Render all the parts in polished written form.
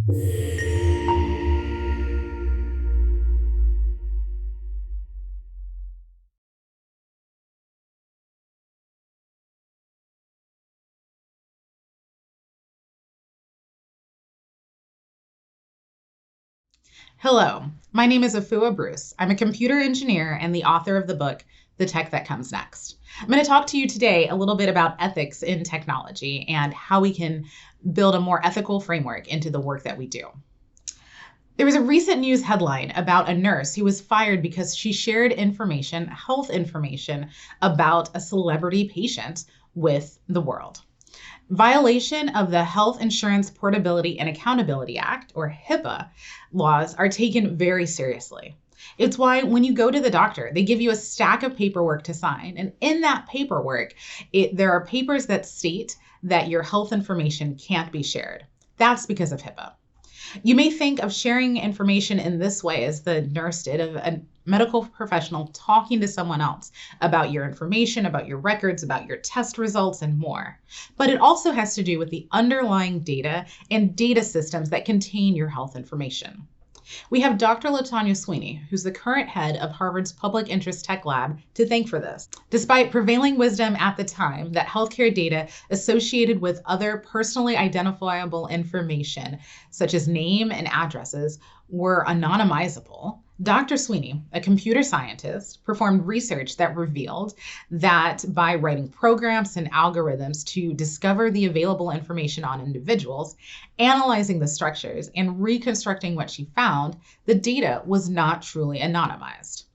Hello, my name is Afua Bruce. I'm a computer engineer and the author of the book, The Tech That Comes Next. I'm going to talk to you today a little bit about ethics in technology and how we can build a more ethical framework into the work that we do. There was a recent news headline about a nurse who was fired because she shared information, health information, about a celebrity patient with the world. Violation of the Health Insurance Portability and Accountability Act, or HIPAA, laws are taken very seriously. It's why when you go to the doctor, they give you a stack of paperwork to sign. And in that paperwork, there are papers that state that your health information can't be shared. That's because of HIPAA. You may think of sharing information in this way as the nurse did, of a medical professional talking to someone else about your information, about your records, about your test results, and more. But it also has to do with the underlying data and data systems that contain your health information. We have Dr. LaTanya Sweeney, who's the current head of Harvard's Public Interest Tech Lab, to thank for this. Despite prevailing wisdom at the time that healthcare data associated with other personally identifiable information, such as name and addresses, were anonymizable, Dr. Sweeney, a computer scientist, performed research that revealed that by writing programs and algorithms to discover the available information on individuals, analyzing the structures, and reconstructing what she found, the data was not truly anonymized.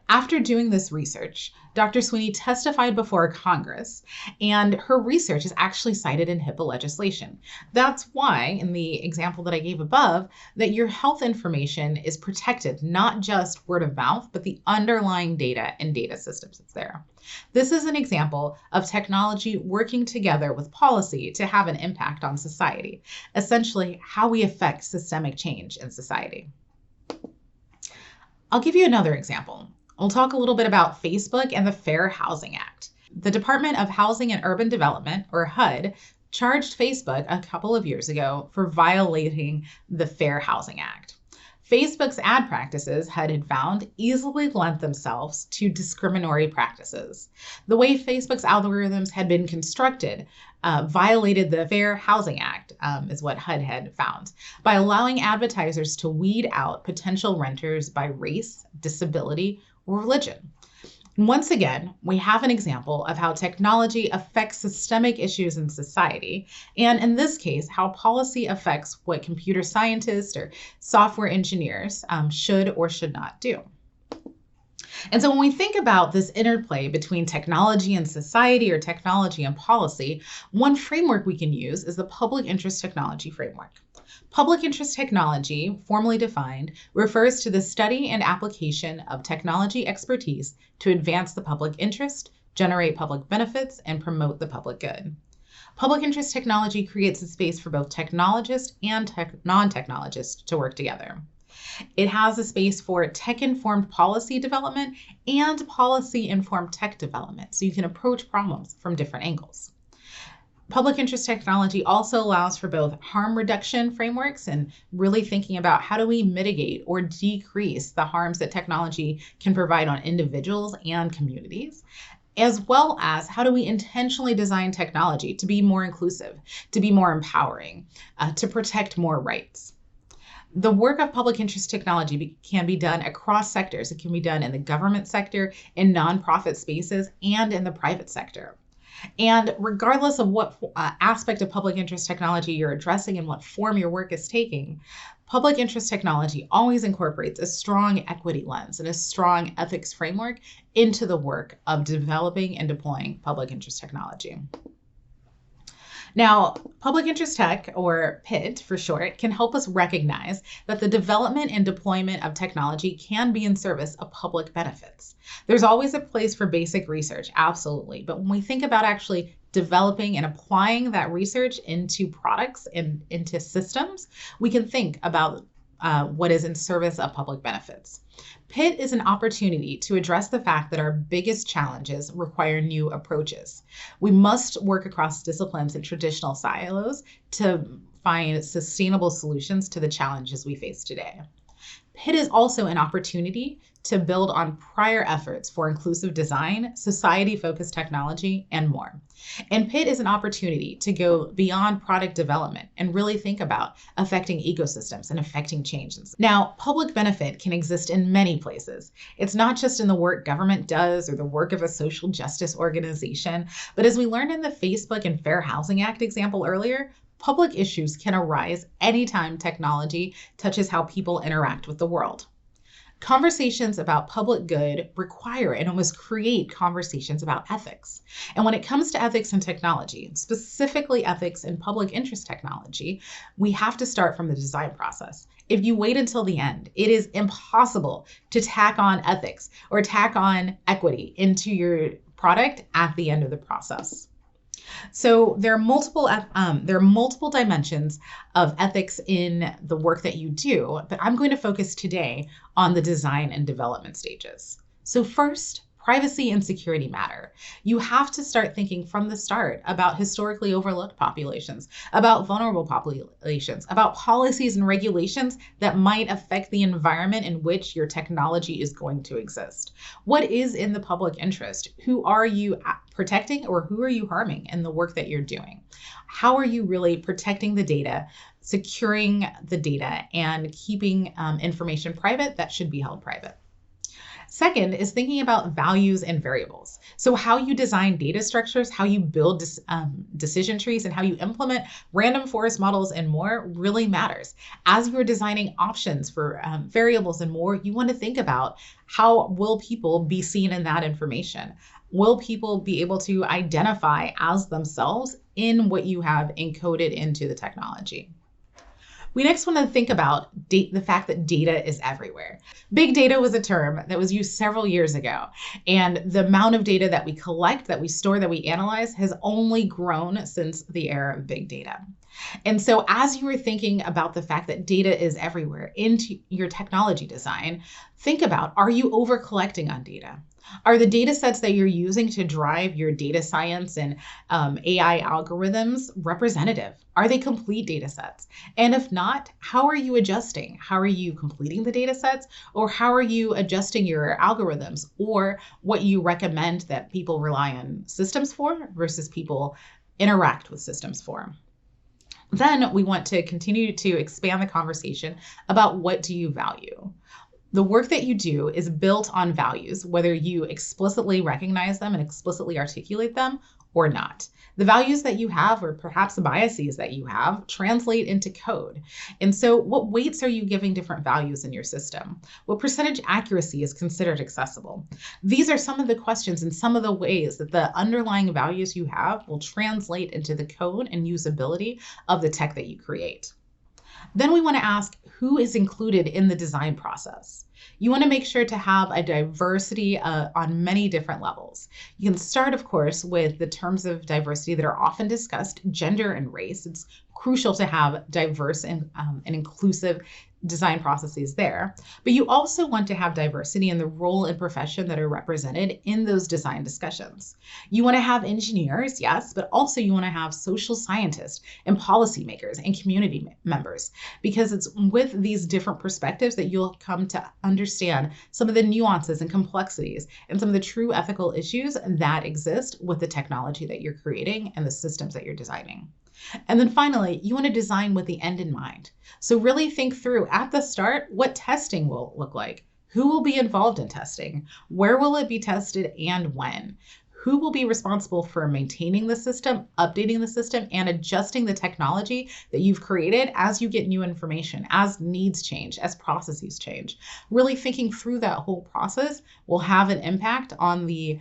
After doing this research, Dr. Sweeney testified before Congress, and her research is actually cited in HIPAA legislation. That's why, in the example that I gave above, that your health information is protected, not just word of mouth, but the underlying data and data systems that's there. This is an example of technology working together with policy to have an impact on society, essentially how we affect systemic change in society. I'll give you another example. We'll talk a little bit about Facebook and the Fair Housing Act. The Department of Housing and Urban Development, or HUD, charged Facebook a couple of years ago for violating the Fair Housing Act. Facebook's ad practices, HUD had found, easily lent themselves to discriminatory practices. The way Facebook's algorithms had been constructed violated the Fair Housing Act, is what HUD had found, by allowing advertisers to weed out potential renters by race, disability, or religion. Once again, we have an example of how technology affects systemic issues in society, and in this case, how policy affects what computer scientists or software engineers should or should not do. And so when we think about this interplay between technology and society, or technology and policy, one framework we can use is the public interest technology framework. Public interest technology, formally defined, refers to the study and application of technology expertise to advance the public interest, generate public benefits, and promote the public good. Public interest technology creates a space for both technologists and non-technologists to work together. It has a space for tech-informed policy development and policy-informed tech development, so you can approach problems from different angles. Public interest technology also allows for both harm reduction frameworks and really thinking about how do we mitigate or decrease the harms that technology can provide on individuals and communities, as well as how do we intentionally design technology to be more inclusive, to be more empowering, to protect more rights. The work of public interest technology can be done across sectors. It can be done in the government sector, in nonprofit spaces, and in the private sector. And regardless of what aspect of public interest technology you're addressing and what form your work is taking, public interest technology always incorporates a strong equity lens and a strong ethics framework into the work of developing and deploying public interest technology. Now, public interest tech, or PIT for short, can help us recognize that the development and deployment of technology can be in service of public benefits. There's always a place for basic research, absolutely. But when we think about actually developing and applying that research into products and into systems, we can think about what is in service of public benefits. PIT is an opportunity to address the fact that our biggest challenges require new approaches. We must work across disciplines and traditional silos to find sustainable solutions to the challenges we face today. PIT is also an opportunity to build on prior efforts for inclusive design, society-focused technology, and more. And PIT is an opportunity to go beyond product development and really think about affecting ecosystems and affecting changes. Now, public benefit can exist in many places. It's not just in the work government does or the work of a social justice organization, but as we learned in the Facebook and Fair Housing Act example earlier, public issues can arise anytime technology touches how people interact with the world. Conversations about public good require and almost create conversations about ethics. And when it comes to ethics in technology, specifically ethics in public interest technology, we have to start from the design process. If you wait until the end, it is impossible to tack on ethics or tack on equity into your product at the end of the process. So there are multiple dimensions of ethics in the work that you do, but I'm going to focus today on the design and development stages. So first, privacy and security matter. You have to start thinking from the start about historically overlooked populations, about vulnerable populations, about policies and regulations that might affect the environment in which your technology is going to exist. What is in the public interest? Who are you protecting or who are you harming in the work that you're doing? How are you really protecting the data, securing the data, and keeping information private that should be held private? Second is thinking about values and variables. So how you design data structures, how you build decision trees, and how you implement random forest models and more really matters. As you're designing options for variables and more, you want to think about how will people be seen in that information? Will people be able to identify as themselves in what you have encoded into the technology? We next want to think about the fact that data is everywhere. Big data was a term that was used several years ago, and the amount of data that we collect, that we store, that we analyze has only grown since the era of big data. And so as you were thinking about the fact that data is everywhere into your technology design, think about, are you over collecting on data? Are the data sets that you're using to drive your data science and AI algorithms representative? Are they complete data sets? And if not, how are you adjusting? How are you completing the data sets? Or how are you adjusting your algorithms or what you recommend that people rely on systems for versus people interact with systems for? Then we want to continue to expand the conversation about what do you value? The work that you do is built on values, whether you explicitly recognize them and explicitly articulate them or not. The values that you have, or perhaps the biases that you have, translate into code. And so what weights are you giving different values in your system? What percentage accuracy is considered accessible? These are some of the questions and some of the ways that the underlying values you have will translate into the code and usability of the tech that you create. Then we want to ask, who is included in the design process? You want to make sure to have a diversity on many different levels. You can start, of course, with the terms of diversity that are often discussed, gender and race. It's crucial to have diverse and inclusive design processes there. But you also want to have diversity in the role and profession that are represented in those design discussions. You want to have engineers, yes, but also you want to have social scientists and policymakers and community members, because it's with these different perspectives that you'll come to understand some of the nuances and complexities and some of the true ethical issues that exist with the technology that you're creating and the systems that you're designing. And then finally, you want to design with the end in mind. So really think through at the start what testing will look like. Who will be involved in testing? Where will it be tested and when? Who will be responsible for maintaining the system, updating the system, and adjusting the technology that you've created as you get new information, as needs change, as processes change? Really thinking through that whole process will have an impact on the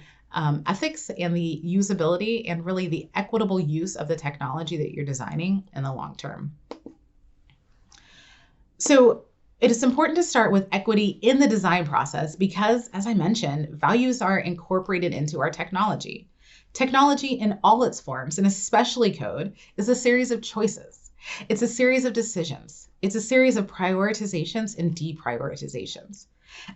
ethics and the usability and really the equitable use of the technology that you're designing in the long term. So it is important to start with equity in the design process because, as I mentioned, values are incorporated into our technology. Technology in all its forms, and especially code, is a series of choices. It's a series of decisions. It's a series of prioritizations and de-prioritizations.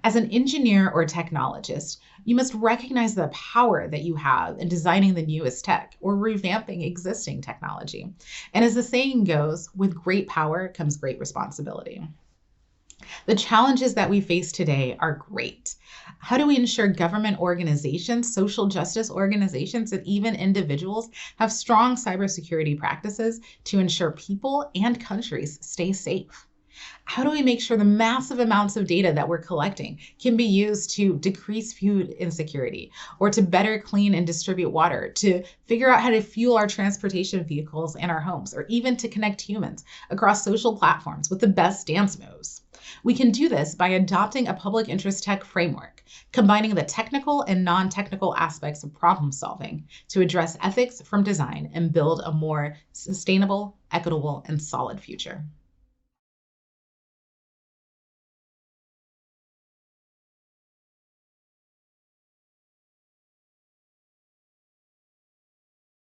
As an engineer or technologist, you must recognize the power that you have in designing the newest tech or revamping existing technology. And as the saying goes, with great power comes great responsibility. The challenges that we face today are great. How do we ensure government organizations, social justice organizations, and even individuals have strong cybersecurity practices to ensure people and countries stay safe? How do we make sure the massive amounts of data that we're collecting can be used to decrease food insecurity or to better clean and distribute water, to figure out how to fuel our transportation vehicles and our homes, or even to connect humans across social platforms with the best dance moves? We can do this by adopting a public interest tech framework, combining the technical and non-technical aspects of problem solving to address ethics from design and build a more sustainable, equitable, and solid future.